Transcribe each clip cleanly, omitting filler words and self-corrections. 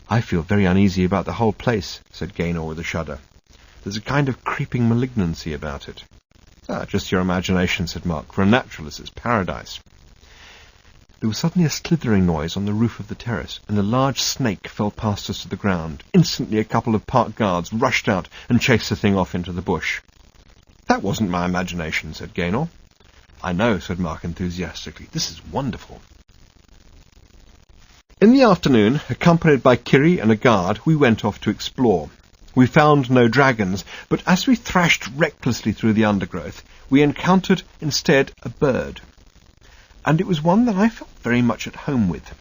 "I feel very uneasy about the whole place," said Gaynor with a shudder. "There's a kind of creeping malignancy about it." "Ah, just your imagination," said Mark. "For a naturalist, it's paradise." There was suddenly a slithering noise on the roof of the terrace, and a large snake fell past us to the ground. Instantly a couple of park guards rushed out and chased the thing off into the bush. "That wasn't my imagination," said Gaynor. "I know," said Mark enthusiastically. "This is wonderful." In the afternoon, accompanied by Kiri and a guard, we went off to explore. We found no dragons, but as we thrashed recklessly through the undergrowth, we encountered instead a bird. And it was one that I felt very much at home with.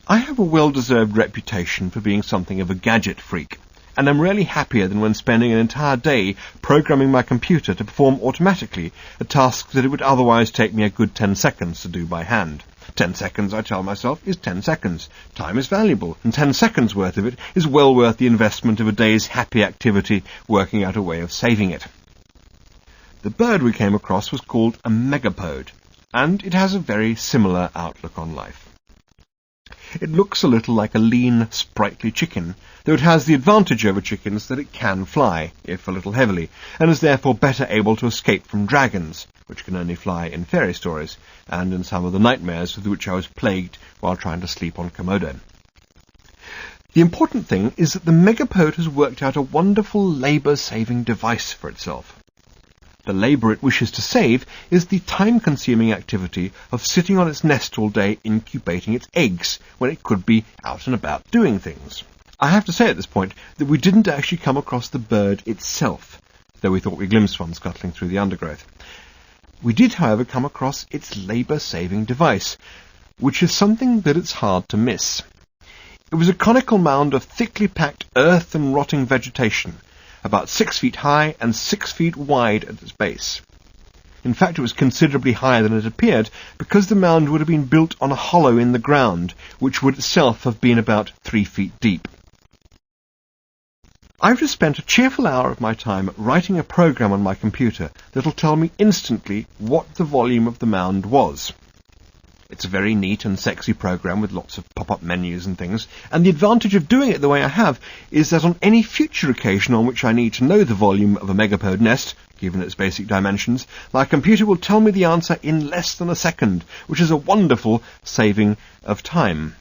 I have a well-deserved reputation for being something of a gadget freak, and am rarely happier than when spending an entire day programming my computer to perform automatically a task that it would otherwise take me a good 10 seconds to do by hand. 10 seconds, I tell myself, is 10 seconds. Time is valuable, and 10 seconds worth of it is well worth the investment of a day's happy activity working out a way of saving it. The bird we came across was called a megapode, and it has a very similar outlook on life. It looks a little like a lean, sprightly chicken, though it has the advantage over chickens that it can fly, if a little heavily, and is therefore better able to escape from dragons, which can only fly in fairy stories, and in some of the nightmares with which I was plagued while trying to sleep on Comodo. The important thing is that the megapode has worked out a wonderful labour-saving device for itself. The labour it wishes to save is the time-consuming activity of sitting on its nest all day incubating its eggs when it could be out and about doing things. I have to say at this point that we didn't actually come across the bird itself, though we thought we glimpsed one scuttling through the undergrowth. We did, however, come across its labour-saving device, which is something that it's hard to miss. It was a conical mound of thickly packed earth and rotting vegetation, about 6 feet high and 6 feet wide at its base. In fact, it was considerably higher than it appeared, because the mound would have been built on a hollow in the ground, which would itself have been about 3 feet deep. I've just spent a cheerful hour of my time writing a program on my computer that'll tell me instantly what the volume of the mound was. It's a very neat and sexy program with lots of pop-up menus and things, and the advantage of doing it the way I have is that on any future occasion on which I need to know the volume of a megapode nest, given its basic dimensions, my computer will tell me the answer in less than a second, which is a wonderful saving of time.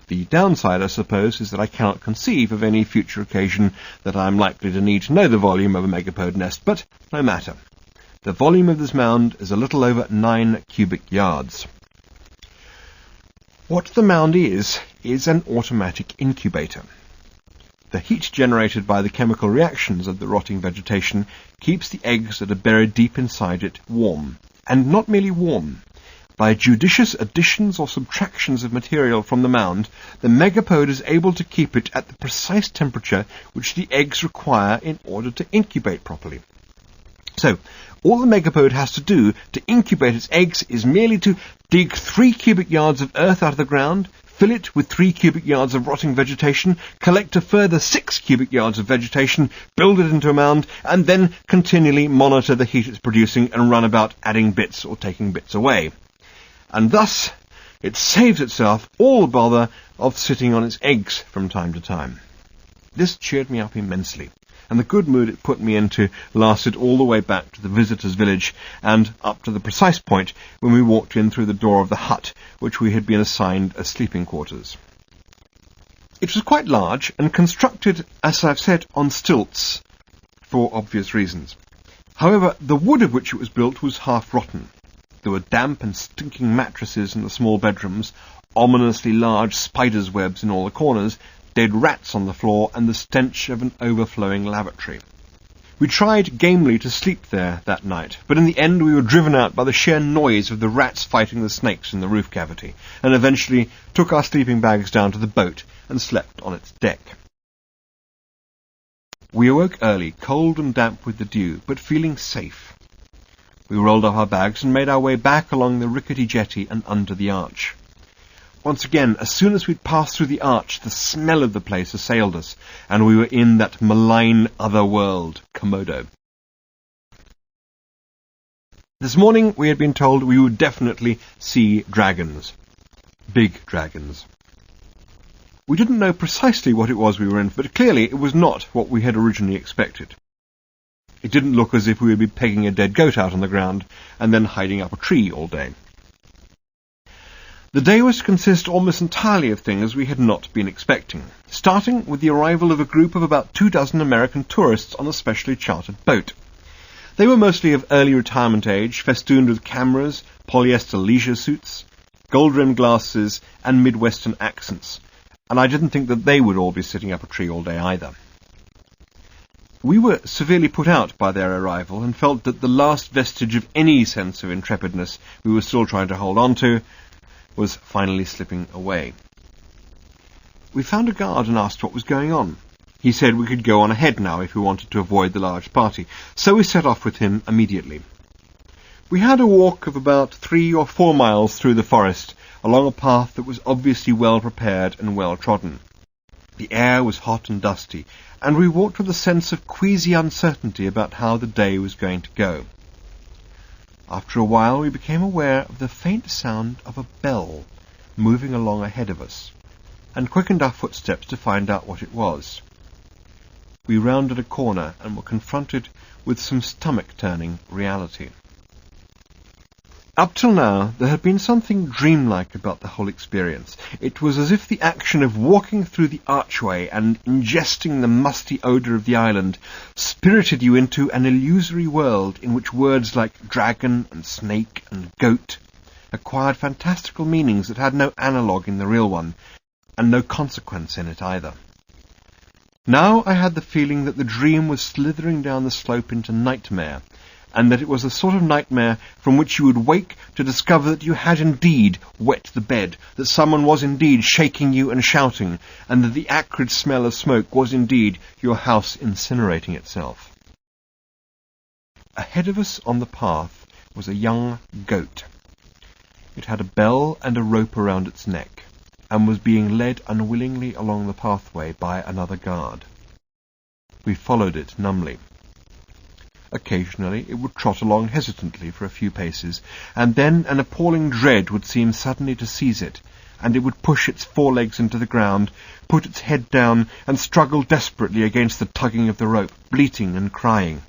The downside, I suppose, is that I cannot conceive of any future occasion that I am likely to need to know the volume of a megapode nest, but no matter. The volume of this mound is a little over 9 cubic yards. What the mound is an automatic incubator. The heat generated by the chemical reactions of the rotting vegetation keeps the eggs that are buried deep inside it warm, and not merely warm. By judicious additions or subtractions of material from the mound, the megapode is able to keep it at the precise temperature which the eggs require in order to incubate properly. So, all the megapode has to do to incubate its eggs is merely to dig 3 cubic yards of earth out of the ground, fill it with 3 cubic yards of rotting vegetation, collect a further 6 cubic yards of vegetation, build it into a mound, and then continually monitor the heat it's producing and run about adding bits or taking bits away. And thus, it saves itself all the bother of sitting on its eggs from time to time. This cheered me up immensely, and the good mood it put me into lasted all the way back to the visitors' village and up to the precise point when we walked in through the door of the hut which we had been assigned as sleeping quarters. It was quite large and constructed, as I've said, on stilts, for obvious reasons. However, the wood of which it was built was half rotten. There were damp and stinking mattresses in the small bedrooms, ominously large spiders' webs in all the corners, dead rats on the floor, and the stench of an overflowing lavatory. We tried gamely to sleep there that night, but in the end we were driven out by the sheer noise of the rats fighting the snakes in the roof cavity, and eventually took our sleeping bags down to the boat and slept on its deck. We awoke early, cold and damp with the dew, but feeling safe. We rolled up our bags and made our way back along the rickety jetty and under the arch. Once again, as soon as we'd passed through the arch, the smell of the place assailed us, and we were in that malign other world, Comodo. This morning we had been told we would definitely see dragons. Big dragons. We didn't know precisely what it was we were in, but clearly it was not what we had originally expected. It didn't look as if we would be pegging a dead goat out on the ground and then hiding up a tree all day. The day was to consist almost entirely of things we had not been expecting, starting with the arrival of a group of about 24 American tourists on a specially chartered boat. They were mostly of early retirement age, festooned with cameras, polyester leisure suits, gold-rimmed glasses, and Midwestern accents, and I didn't think that they would all be sitting up a tree all day either. We were severely put out by their arrival and felt that the last vestige of any sense of intrepidness we were still trying to hold on to was finally slipping away. We found a guard and asked what was going on. He said we could go on ahead now if we wanted to avoid the large party, so we set off with him immediately. We had a walk of about 3 or 4 miles through the forest, along a path that was obviously well prepared and well trodden. The air was hot and dusty, and we walked with a sense of queasy uncertainty about how the day was going to go. After a while we became aware of the faint sound of a bell moving along ahead of us, and quickened our footsteps to find out what it was. We rounded a corner and were confronted with some stomach-turning reality. Up till now, there had been something dreamlike about the whole experience. It was as if the action of walking through the archway and ingesting the musty odour of the island spirited you into an illusory world in which words like dragon and snake and goat acquired fantastical meanings that had no analogue in the real one, and no consequence in it either. Now I had the feeling that the dream was slithering down the slope into nightmare, and that it was a sort of nightmare from which you would wake to discover that you had indeed wet the bed, that someone was indeed shaking you and shouting, and that the acrid smell of smoke was indeed your house incinerating itself. Ahead of us on the path was a young goat. It had a bell and a rope around its neck, and was being led unwillingly along the pathway by another guard. We followed it numbly. Occasionally it would trot along hesitantly for a few paces, and then an appalling dread would seem suddenly to seize it, and it would push its forelegs into the ground, put its head down, and struggle desperately against the tugging of the rope, bleating and crying.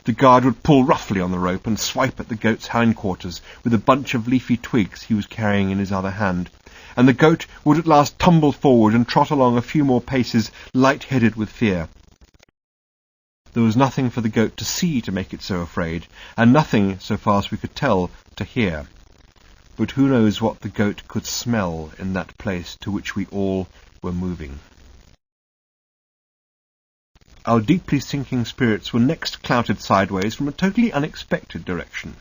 The guard would pull roughly on the rope and swipe at the goat's hindquarters with a bunch of leafy twigs he was carrying in his other hand, and the goat would at last tumble forward and trot along a few more paces, light-headed with fear. There was nothing for the goat to see to make it so afraid, and nothing, so far as we could tell, to hear. But who knows what the goat could smell in that place to which we all were moving. Our deeply sinking spirits were next clouted sideways from a totally unexpected direction.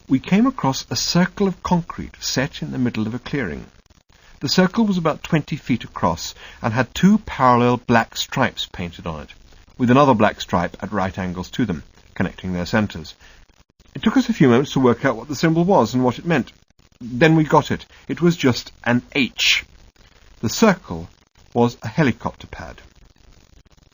We came across a circle of concrete set in the middle of a clearing. The circle was about 20 feet across and had 2 parallel black stripes painted on it, with another black stripe at right angles to them, connecting their centres. It took us a few moments to work out what the symbol was and what it meant. Then we got it. It was just an H. The circle was a helicopter pad.